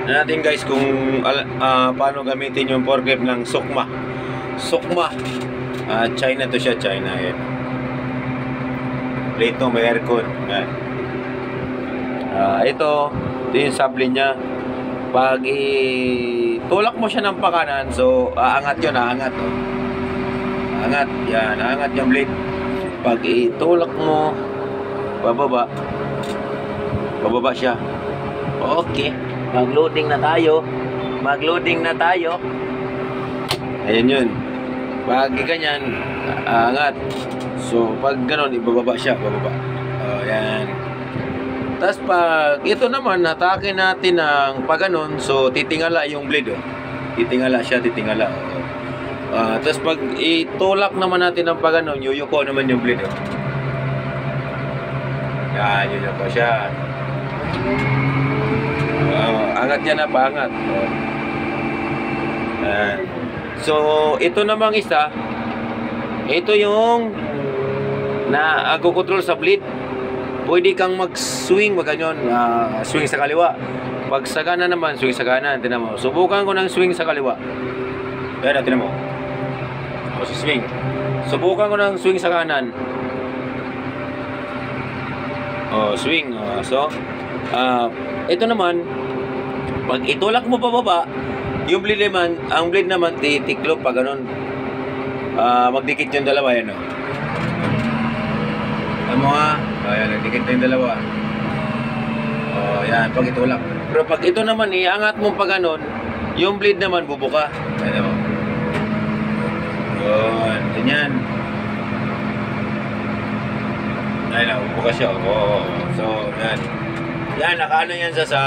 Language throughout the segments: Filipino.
natin guys kung paano gamitin yung forklift ng Sukma. Sukma. China to siya, China. Yan. Plate may aircon. Yan. Ito yung sabli niya. Pag itulak mo siya ng pakanan, so aangat yun, aangat. Oh. Aangat, yan, aangat yung blade. Pag itulak mo, bababa. Bababa siya. Okay. Mag-loading na tayo. Mag-loading na tayo. Ayan yun. Pag ganyan, aangat. So, pag ganon, ibababa siya. Bababa. Ayan. Tapos pag ito naman, hatake natin ng pag ganon, so titingala yung blade. Oh. Titingala siya, titingala. Tapos pag itulak naman natin ng pag ganon, yuyuko naman yung blade. Oh. Yan, yuyuko siya. Angat yan na, paangat. So, ito namang isa, ito yung nag-control sa blade. Pwede kang mag-swing, ganyan, swing sa kaliwa. Pag sa kanan naman, swing sa kanan. Tinan mo. Subukan ko ng swing sa kaliwa. Kaya tinan mo. O, swing. Subukan ko ng swing sa kanan. O, swing. So, ito naman, pag itulak mo pababa, yung blade naman, ang blade naman titiklop pag ganun. Magdikit yung dalawa yan. Alam mo nga, ayan, nagdikit yung dalawa. Yan, pag itulak. Pero pag ito naman, iangat mo pag ganun, yung blade naman bubuka. Ayan mo. Yun, ganyan. Ayan, bubuka siya. So, yan. Yan, nakaano yan sa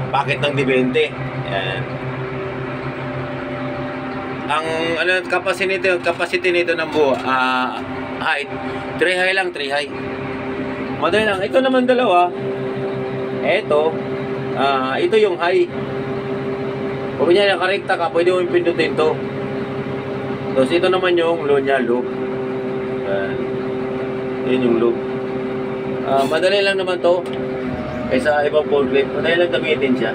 packet ng D20. Yan. Ang capacity nito ng buo, height, 3 high lang, 3 high. Madali lang. Ito naman dalawa. Ito yung high. Kung niya nakarekta ka, pwede mo pindutin to. Tapos ito naman yung low niya, low. Yun yung low. Madali lang naman to. Kaysa ibang forklift, madali lang gamitin siya.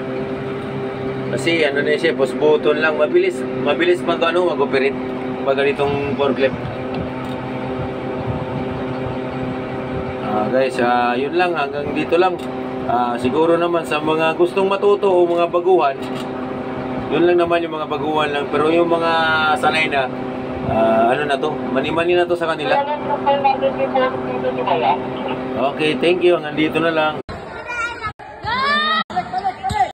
Kasi ano na siya, post button lang, mabilis mag-operate pag ganitong forklift. Guys, yun lang, hanggang dito lang. Siguro naman sa mga gustong matuto o mga baguhan, yun lang naman yung mga baguhan lang. Pero yung mga sanay na, ano na to, mani-mani na to sa kanila. Okay, thank you, hanggang dito na lang.